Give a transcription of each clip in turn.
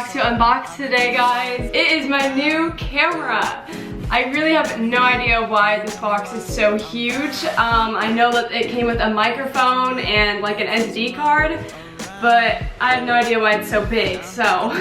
box to unbox today, guys. It is my new camera. I really have no idea why this box is so huge. I know that it came with a microphone and like an SD card, but I have no idea why it's so big, so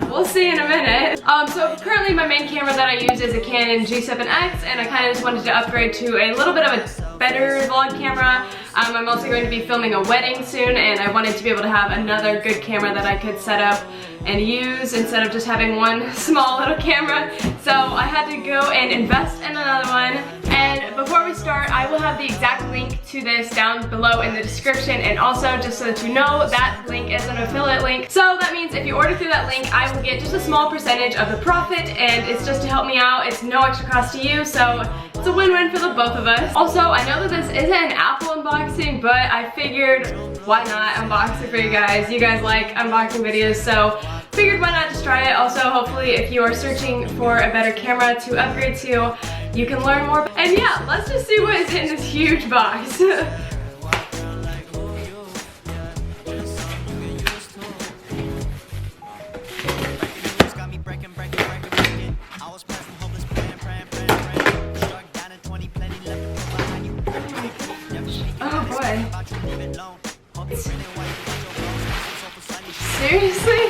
we'll see in a minute. So currently my main camera that I use is a Canon G7X, and I kind of just wanted to upgrade to a little bit of a better vlog camera. I'm also going to be filming a wedding soon, and I wanted to be able to have another good camera that I could set up and use instead of just having one small little camera. So I had to go and invest in another one. And before we start, I will have the exact link to this down below in the description, and also just so that you know, that link is an affiliate link. So that means if you order through that link, I will get just a small percentage of the profit, and it's just to help me out. It's no extra cost to you, so it's a win-win for the both of us. Also, I know that this isn't an Apple unboxing, but I figured why not unbox it for you guys. You guys like unboxing videos, so figured why not just try it. Also, hopefully if you are searching for a better camera to upgrade to, you can learn more. And yeah, let's just see what is in this huge box. Oh boy. Seriously?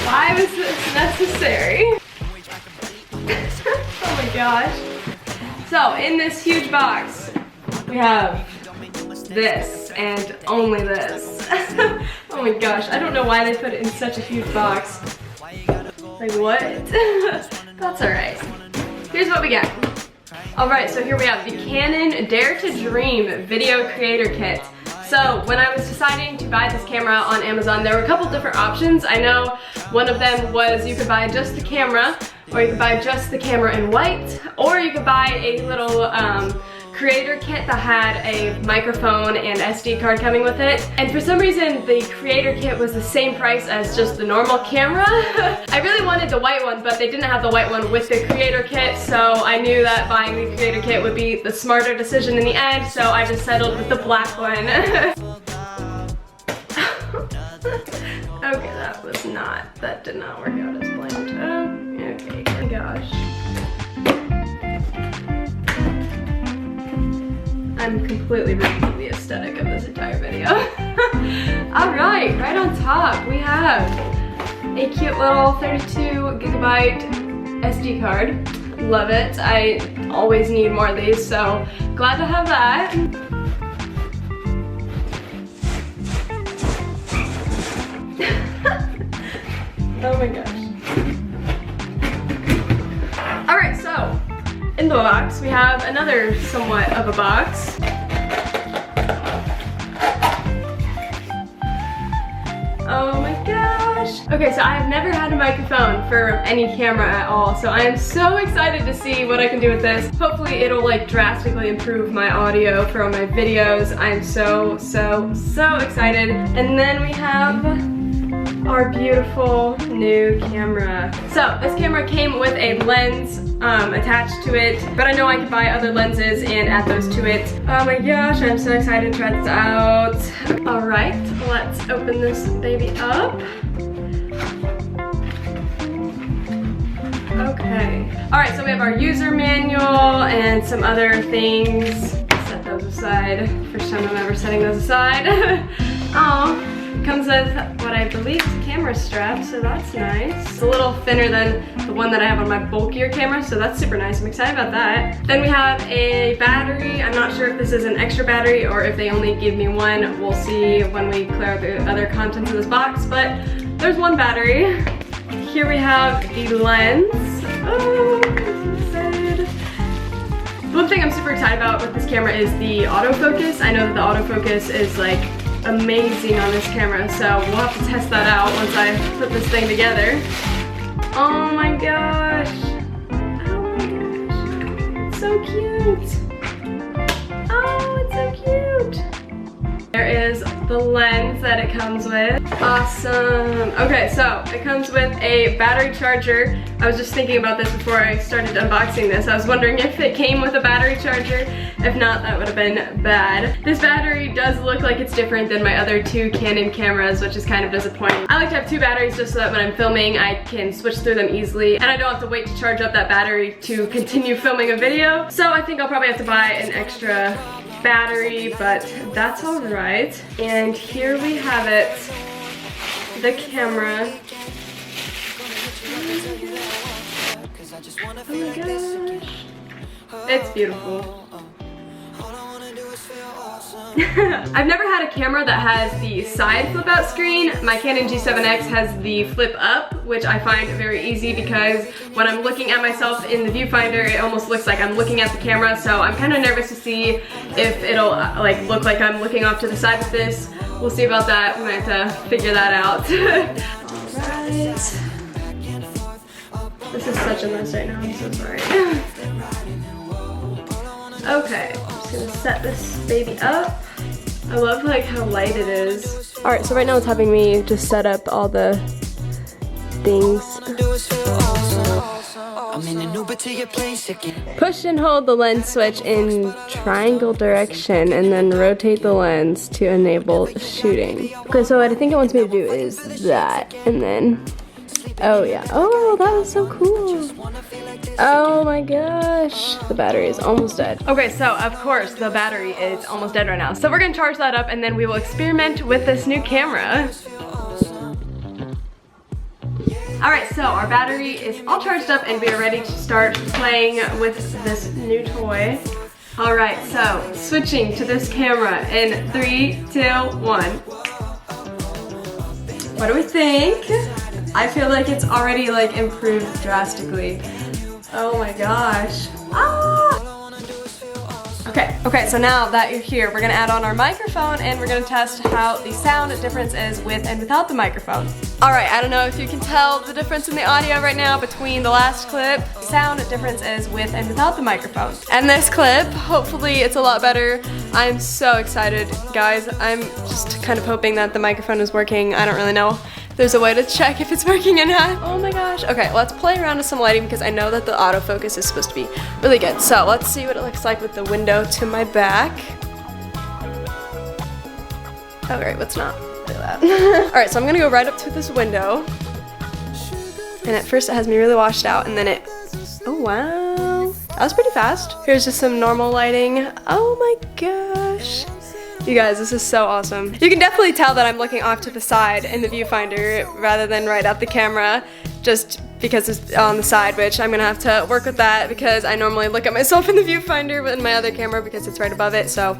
Why was this necessary? Oh my gosh. So in this huge box, we have this and only this. Oh my gosh, I don't know why they put it in such a huge box. Like what? That's alright. Here's what we got. Alright, so here we have the Canon Dare to Dream Video Creator Kit. So when I was deciding to buy this camera on Amazon, there were a couple different options. I know one of them was you could buy just the camera, or you could buy just the camera in white, or you could buy a little creator kit that had a microphone and SD card coming with it. And for some reason, the creator kit was the same price as just the normal camera. I really wanted the white one, but they didn't have the white one with the creator kit, so I knew that buying the creator kit would be the smarter decision in the end, so I just settled with the black one. Okay, that did not work out as planned. Okay, oh my gosh. I'm completely ruining the aesthetic of this entire video. Alright, right on top we have a cute little 32GB SD card. Love it. I always need more of these, so glad to have that. Oh my gosh. Alright, so in the box we have another somewhat of a box. Oh my gosh. Okay, so I have never had a microphone for any camera at all, so I am so excited to see what I can do with this. Hopefully it'll like drastically improve my audio for all my videos. I am so excited. And then we have our beautiful new camera. So this camera came with a lens attached to it, but I know I can buy other lenses and add those to it. Oh my gosh, I'm so excited to try this out. All right, let's open this baby up. Okay. All right, so we have our user manual and some other things. Set those aside. First time I'm ever setting those aside. Oh. Comes with what I believe is a camera strap, so that's nice. It's a little thinner than the one that I have on my bulkier camera, so that's super nice. I'm excited about that. Then we have a battery. I'm not sure if this is an extra battery or if they only give me one. We'll see when we clear out the other contents of this box, but there's one battery. Here we have the lens. Oh, I'm so excited. One thing I'm super excited about with this camera is the autofocus. I know that the autofocus is like amazing on this camera, so we'll have to test that out once I put this thing together. Oh my gosh. Oh my gosh. It's so cute. Oh, it's so cute. There is the lens that it comes with. Awesome. Okay, so it comes with a battery charger. I was just thinking about this before I started unboxing this. I was wondering if it came with a battery charger. If not, that would have been bad. This battery does look like it's different than my other two Canon cameras, which is kind of disappointing. I like to have two batteries just so that when I'm filming, I can switch through them easily, and I don't have to wait to charge up that battery to continue filming a video. So I think I'll probably have to buy an extra battery, but that's all right. And here we have it, the camera. Oh my gosh, it's beautiful. I've never had a camera that has the side flip out screen. My Canon G7X has the flip up, which I find very easy because when I'm looking at myself in the viewfinder, it almost looks like I'm looking at the camera, so I'm kind of nervous to see if it'll like look like I'm looking off to the side with this. We'll see about that. We might have to figure that out. Alright. This is such a mess right now, I'm so sorry. Okay, I'm just gonna set this baby up. I love like how light it is. Alright, so right now it's having me just set up all the things. Push and hold the lens switch in triangle direction and then rotate the lens to enable shooting. Okay, so what I think it wants me to do is that, and then, oh yeah, oh that was so cool. Oh my gosh, the battery is almost dead. Okay, so of course the battery is almost dead right now. So we're gonna charge that up and then we will experiment with this new camera. Alright, so our battery is all charged up and we are ready to start playing with this new toy. Alright, so switching to this camera in 3, 2, 1. What do we think? I feel like it's already like improved drastically. Oh my gosh. Ah! Okay, so now that you're here, we're gonna add on our microphone and we're gonna test how the sound difference is with and without the microphone. Alright, I don't know if you can tell the difference in the audio right now between the last clip. The sound difference is with and without the microphone. And this clip, hopefully it's a lot better. I'm so excited, guys. I'm just kind of hoping that the microphone is working. I don't really know. There's a way to check if it's working or not. Oh my gosh. Okay, let's play around with some lighting because I know that the autofocus is supposed to be really good. So let's see what it looks like with the window to my back. Oh great, let's not do that. Alright, so I'm gonna go right up to this window. And at first it has me really washed out and then it, oh wow. That was pretty fast. Here's just some normal lighting. Oh my gosh. You guys, this is so awesome. You can definitely tell that I'm looking off to the side in the viewfinder rather than right at the camera, just because it's on the side, which I'm gonna have to work with that because I normally look at myself in the viewfinder with my other camera because it's right above it, so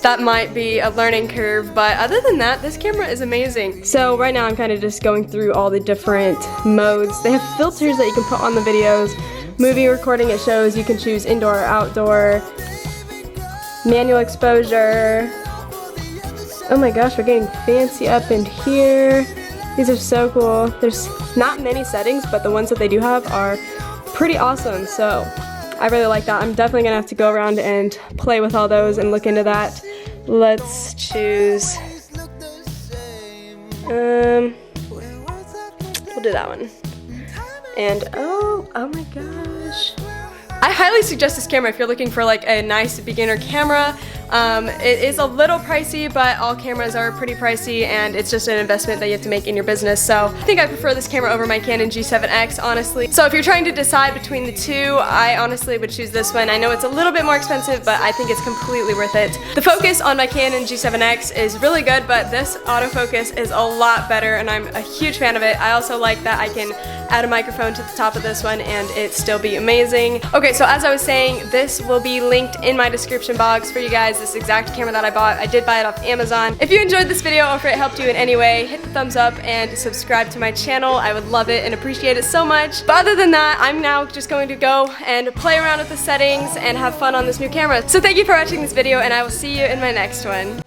that might be a learning curve, but other than that, this camera is amazing. So right now I'm kind of just going through all the different modes. They have filters that you can put on the videos. Movie recording, it shows you can choose indoor or outdoor, manual exposure. Oh my gosh, we're getting fancy up in here. These are so cool. There's not many settings, but the ones that they do have are pretty awesome, so I really like that. I'm definitely gonna have to go around and play with all those and look into that. Let's choose, we'll do that one. And oh my gosh. I highly suggest this camera if you're looking for like a nice beginner camera. It is a little pricey, but all cameras are pretty pricey and it's just an investment that you have to make in your business. So I think I prefer this camera over my Canon G7X, honestly. So if you're trying to decide between the two, I honestly would choose this one. I know it's a little bit more expensive, but I think it's completely worth it. The focus on my Canon G7X is really good, but this autofocus is a lot better and I'm a huge fan of it. I also like that I can add a microphone to the top of this one and it still be amazing. Okay, so as I was saying, this will be linked in my description box for you guys. This exact camera that I bought. I did buy it off Amazon. If you enjoyed this video or if it helped you in any way, hit the thumbs up and subscribe to my channel. I would love it and appreciate it so much. But other than that, I'm now just going to go and play around with the settings and have fun on this new camera. So thank you for watching this video and I will see you in my next one.